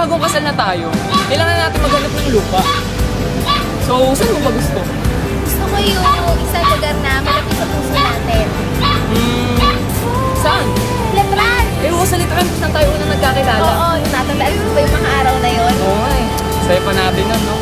bagong kasal na tayo, kailangan natin maghanap ng lupa. So, saan mo ba gusto? Gusto ko yung isang lugar na malapit sa puso natin. Saan? Letran! Sa Litran, saan tayo unang nagkakilala? Oo, natatandaan ko ba yung mga araw na yun? Oo nga eh. Saya pa natin yun, no?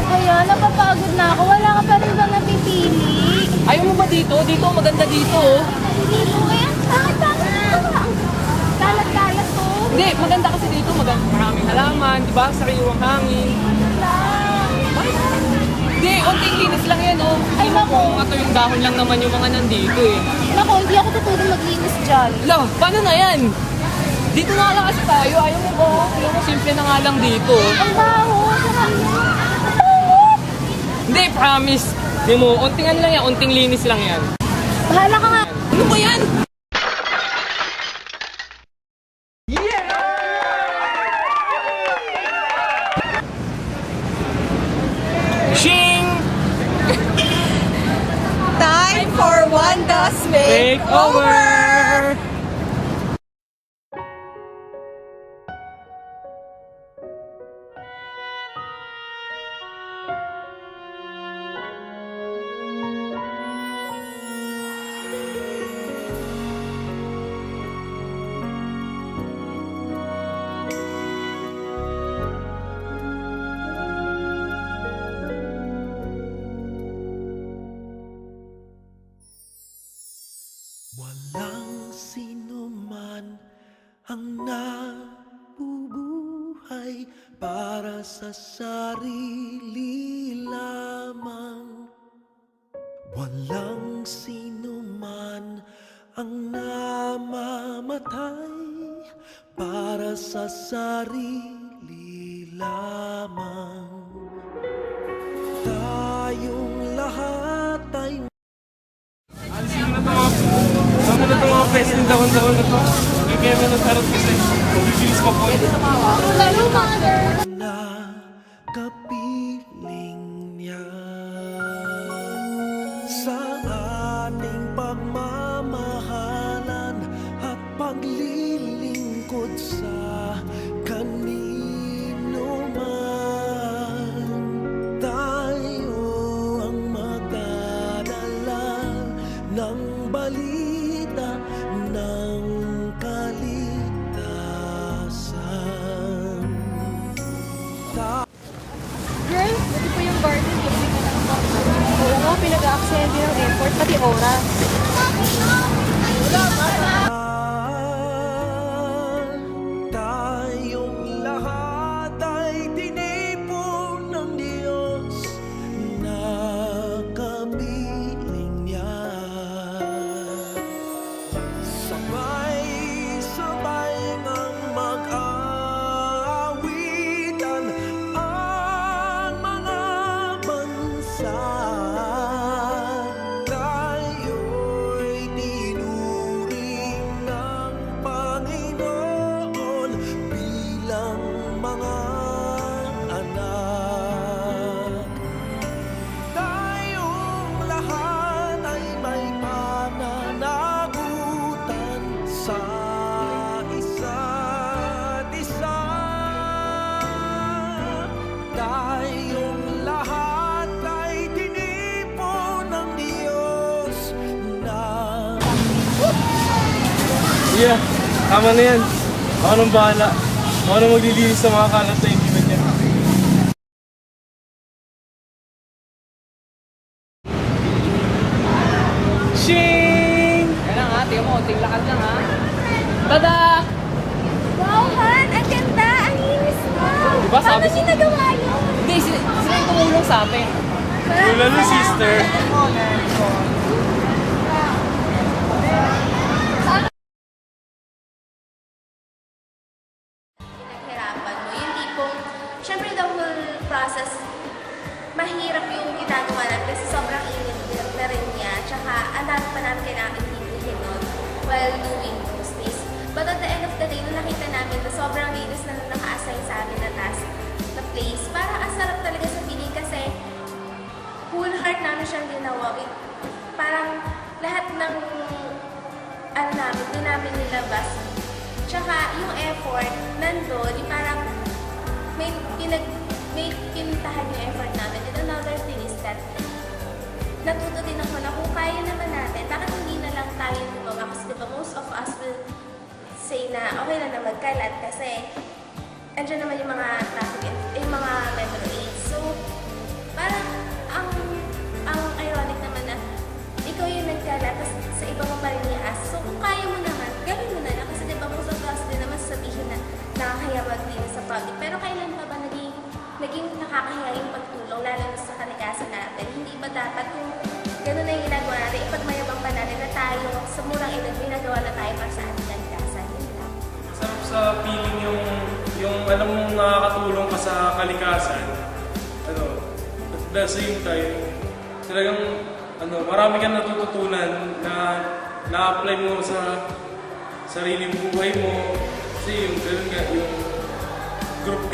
Kaya, napapagod na ako. Wala ka pa rin bang napipili? Ayaw mo ba dito? Dito, maganda dito, oh. Dito, kaya ang kalat-kalat to. Hindi, maganda kasi dito. Maraming halaman, di ba? Sariwang hangin. Hindi, onting linis lang yan, oh. Ay, naku. Ito yung dahon lang naman yung mga nandito, eh. Naku, hindi ako tutulong maglinis dyan. Lang, paano na yan? Dito na lang kasi tayo. Ayaw mo ba? Ayaw mo, simple na nga lang dito. Ang baho. Hindi, promise. Di mo, onting ano lang yan, onting linis lang yan. Bahala ka nga. Ano ba yan? Shing! Time for Wanda's Makeover! Walang sino man ang nabubuhay para sa sarili lamang. Walang sino man ang namamatay para sa sarili lamang. Tayong lahat ay Ano na itong mga pwes ng dahon-dahon na ito? Kaya na sarap kasi. Bibilis pa po. Hello, mother. na kapiling niya sa ating pagmamahalan at paglilingkod sa kanino man. Tayo ang magdadala ng balita ng kaligtasan. Girl, pwede po yung garden. Oo nga, pinag-aaksaya din ng effort, pati oras. Tayong lahat ay tinipon ng Diyos na kapiling niya. Sabay-sabay ngang mag-aawitan ang mga bansa. Tayo'y tinuring ng Panginoon bilang mga anak. Tayong lahat ay may pananagutan sa isa't isa. Tayong lahat ay tinipon ng Diyos na Yeah, tama na yan. Ako nang bahala. Ako nang maglilinis sa mga kalat na hindi na dyan. Shing! Yan lang ha, tingnan mo, onting lakad lang ha. Tada! Wow, Han! Ang ganda! Ang linis mo! Diba, sabi Paano si- niyo nagawa yun? Hindi, sila yung tumulong sa atin. Wala na, sister. Pinaghirapan mo. Yung tipong, syempre the whole process, mahirap yung ginagawa natin kasi sobrang init na rin niya. Tsaka, ang dami pa namin kailangan hinuhin nun while doing those things. But at the end of the day, nung nakita namin na sobrang linis na naka-assign sa amin na task, na place, parang ang sarap talaga sa feeling kasi full heart namin siyang ginawa. Parang lahat ng ano namin, doon namin nilabas. Tsaka yung effort, nandun, yung parang may pinuntahan yung effort namin. And another thing is that, natuto din ako na kung kaya naman natin, bakit hindi na lang tayo gumawa? Kasi diba, most of us will say na okay lang na magkalat kasi andyan naman yung mga traffic, yung mga metro aids. So, parang ang ironic naman na ikaw yung nagkalat, tapos sa iba mo pa rin i-ask. So, kung kaya mo naman, gawin mo na lang. Kasi diba, most of us din naman sasabihin na nakakaya maglinis sa public. Pero kailan pa ba naging nakakahiya yung pagtulong, lalo na sa kalikasan natin? Hindi ba dapat kung gano'n na yung ginagawa natin, ipagmayabang pa natin na tayo sa murang edad, ginagawa na tayo para sa ating kalikasan? Yun lang. Sarap sa feeling yung alam mong nakakatulong ka sa kalikasan. At the same time, talagang marami kang natututunan na na-apply mo sa sariling buhay mo. Kasi yung gano'n nga, yung group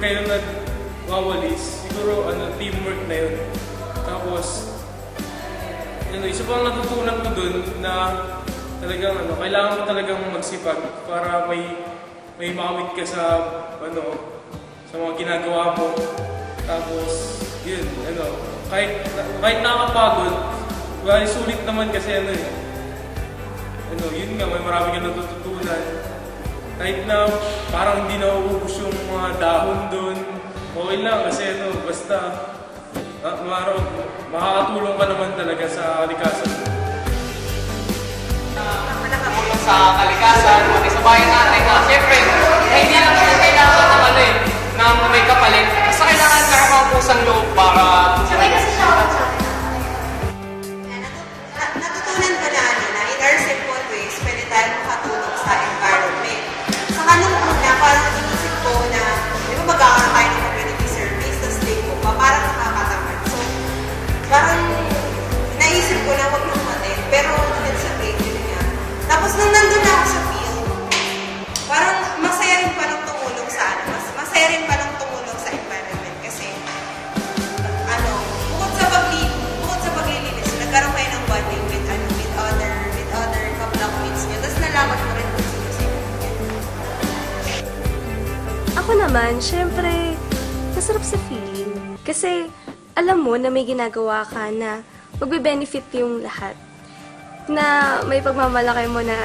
kayo na nagwawalis, siguro teamwork na yun. Tapos, isa pang natutunan ko dun na talagang kailangan mo talagang magsipag para may makamit ka sa sa mga ginagawa mo. Tapos, yun, kahit nakakapagod, sulit naman kasi yun nga, may marami kang natututunan. Kahit na parang hindi nauubos yung mga dahon doon, okay lang kasi basta makakatulong ka naman talaga sa kalikasan mo. Nakatulong sa kalikasan, pati sa bayan natin na siyempre, hindi lang naman kailangan ng may kapalit. Basta kailangan ka ng pusang loob para natutunan ko na in our simple ways, pwede tayo makatulong sa environment. Saka nung una, parang inisip ko na, di ba magkakaroon tayo ng community service, tapos take ko pa, parang nakakatamad. So, parang naisip ko na wag nang matin, pero dun sa grade, yun nga. Tapos nung nandun na ako sa field, parang masaya rin pa ng tumulong sa masaya rin pa ng tumulong sa environment. Kasi, bukod sa paglilinis, nagkaroon kayo ng bonding with other ka-blockmates nyo. Tapos nalaman mo rin kung sino sila. Ako naman, syempre, masarap sa feeling. Kasi, alam mo na may ginagawa ka na magbe-benefit yung lahat. Na may pagmamalaki mo na,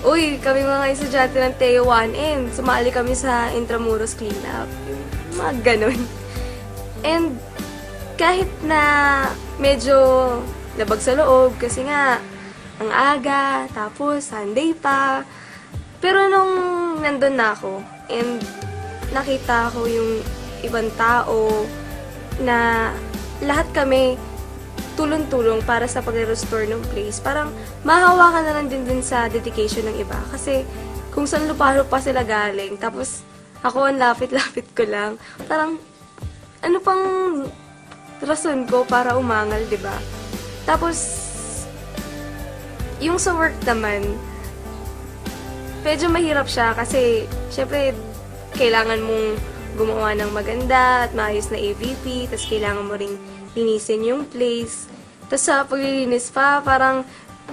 uy, kami mga estudyante ng Teo 1M, sumali kami sa Intramuros Cleanup. Yung mga ganun. And, kahit na medyo labag sa loob, kasi nga, ang aga, tapos Sunday pa. Pero nung nandun na ako, and nakita ko yung ibang tao na lahat kami tulong-tulong para sa pag-restore ng place. Parang mahahawakan na lang din dun sa dedication ng iba. Kasi kung saan lupa-lupa sila galing, tapos ako ang lapit-lapit ko lang. Parang ano pang rason ko para umangal, di ba? Tapos, yung sa work naman, medyo mahirap siya kasi, syempre, kailangan mong gumawa ng maganda at maayos na AVP, tapos kailangan mo ring linisin yung place. Tapos sa paglilinis pa, parang,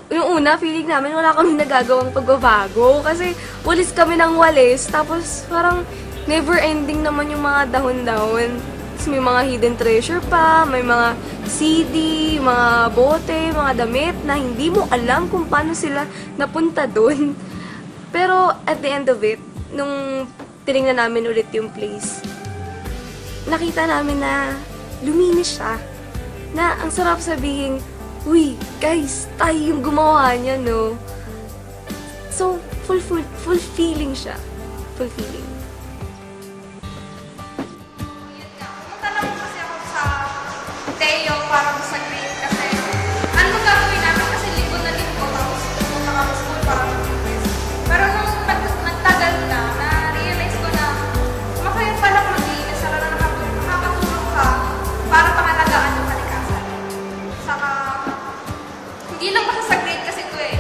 yung una, feeling namin wala kami nagagawang pagbabago kasi walis kami ng walis, tapos parang never ending naman yung mga dahon-dahon. Tapos may mga hidden treasure pa, may mga CD, mga bote, mga damit na hindi mo alam kung paano sila napunta dun. Pero at the end of it, nung tinignan namin ulit yung place, nakita namin na luminis siya. Na ang sarap sabihin, uy, guys, tayo yung gumawa niya, no? So, fulfilling siya. Fulfilling. Tanong kasi ako sa Teo para sa grade kasi ano gagawin namin kasi linggo na linggo tapos pumunta kami sa school para mag-quiz. Pero nung nagtagal na-realize ko na makaya pala mag-iinis saka na nakakatulong ka para pangalagaan yung kalikasan. Saka hindi lang basta sa grade kasi ito eh.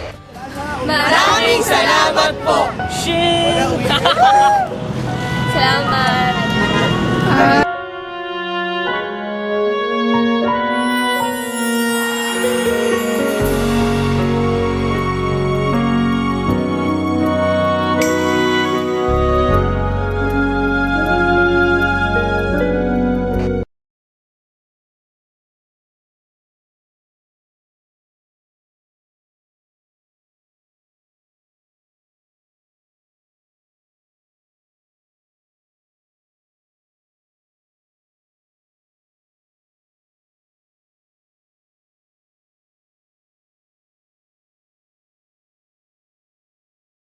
Maraming salamat po! Shit! Salamat!